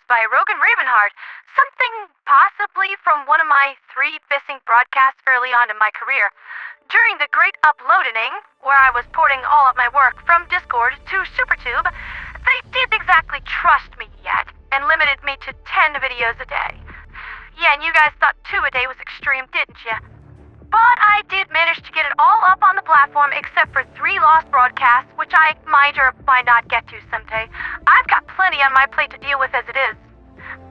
by Rogan Ravenheart, something possibly from one of my 3 missing broadcasts early on in my career. During the great uploading, where I was porting all of my work from Discord to SuperTube, they didn't exactly trust me yet, and limited me to 10 videos a day. Yeah, and you guys thought 2 a day was extreme, didn't you? But I did manage to get it all up on the platform except for 3 lost broadcasts, which I might or might not get to someday. I've got plenty on my plate to deal with as it is.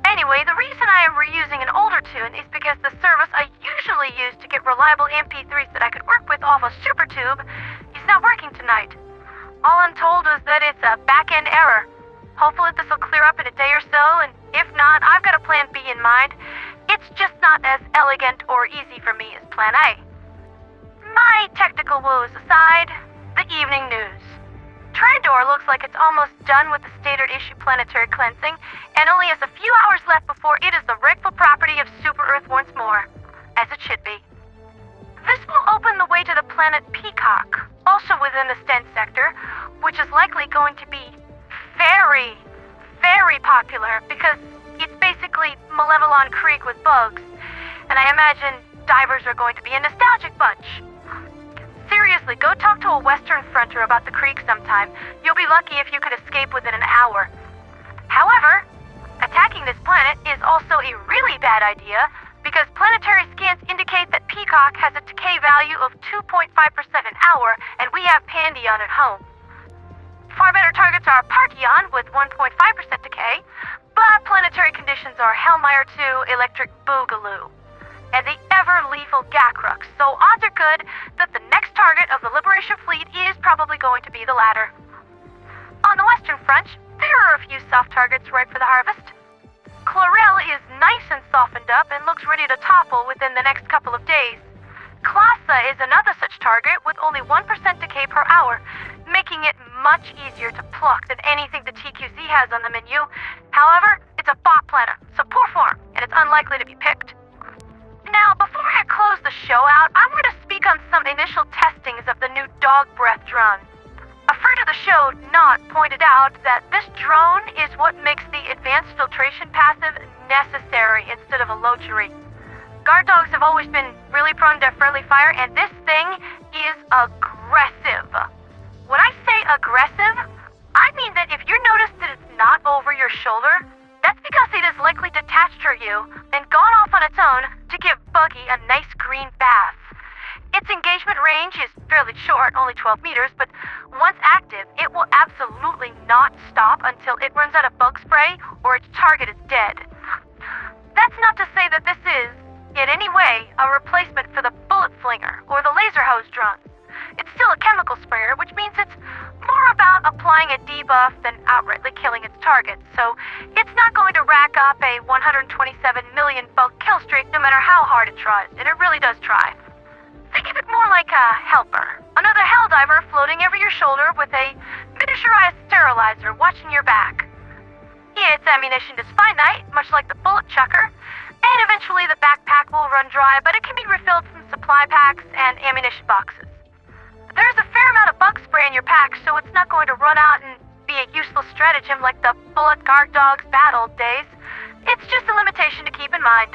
Anyway, the reason I am reusing an older tune is because the service I usually use to get reliable MP3s that I could work with off of SuperTube is not working tonight. All I'm told is that it's a back-end error. Hopefully this will clear up in a day or so, and if not, I've got a plan B in mind. It's just not as elegant or easy for me as plan A. My technical woes aside, the evening news. Trandor looks like it's almost done with the standard issue planetary cleansing, and only has a few hours left before it is the rightful property of Super Earth once more, as it should be. This will open the way to the planet Peacock, also within the Sten sector, which is likely going to be very, very popular because it's basically Malevelon Creek with bugs, and I imagine divers are going to be a nostalgic bunch. Seriously, go talk to a Western Fronter about the creek sometime. You'll be lucky if you could escape within an hour. However, attacking this planet is also a really bad idea because planetary scans indicate that Peacock has a decay value of 2.5% an hour, and we have Pandion at home. Far better targets are Partion with 1.5% decay, but planetary conditions are Hellmire 2 Electric Boogaloo, and the ever-lethal Gacrux, so odds are good that the next target of the Liberation Fleet is probably going to be the latter. On the Western Front, there are a few soft targets ripe for the harvest. Claorell is nice and softened up and looks ready to topple within the next couple of days. Clasa is another such target with only 1% decay per hour, making it much easier to pluck than anything the TQZ has on the menu. However, it's a bot planet, so poor form, and it's unlikely to be picked. Now, before I close the show out, I want to speak on some initial testings of the new dog breath drone. A friend of the show, Not, pointed out that this drone is what makes the advanced filtration passive necessary instead of a luxury. Guard dogs have always been really prone to friendly fire, and this thing is aggressive. When I say aggressive, I mean that if you notice that it's not over your shoulder, that's because it is likely detached from you and gone off on its own to give Buggy a nice green bath. Its engagement range is fairly short, only 12 meters, but once active, it will absolutely not stop until it runs out of bug spray or its target is dead. That's not to say that this is, in any way, a replacement for the bullet flinger or the laser hose drones. It's still a chemical sprayer, which means it's more about applying a debuff than outrightly killing its target, so it's not going to rack up a 127 million bug kill streak no matter how hard it tries, and it really does try. Think of it more like a helper, another helldiver floating over your shoulder with a miniaturized sterilizer watching your back. Its ammunition is finite, much like the bullet chucker, and eventually the backpack will run dry, but it can be refilled from supply packs and ammunition boxes. There's a fair amount of bug spray in your pack, so it's not going to run out and be a useless stratagem like the bullet guard dogs bad old days. It's just a limitation to keep in mind.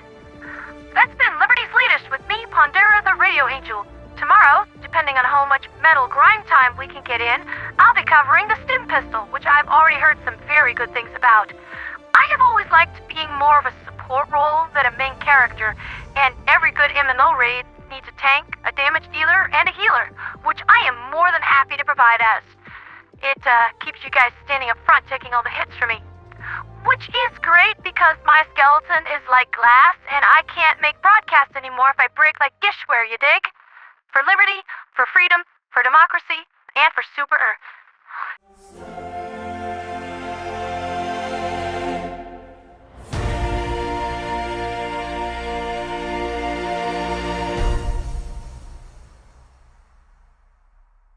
That's been Liberty's latest with me, ponderatheradioangel. Tomorrow, depending on how much metal grind time we can get in, I'll be covering the stim pistol, which I've already heard some very good things about. I have always liked being more of a support role than a main character, and every good MMO raid needs a tank, a damage dealer, and a healer, which I am more than happy to provide as. It keeps you guys standing up front taking all the hits for me. Which is great because my skeleton is like glass, and I can't make broadcasts anymore if I break like Gishware, you dig? For liberty, for freedom, for democracy, and for Super Earth.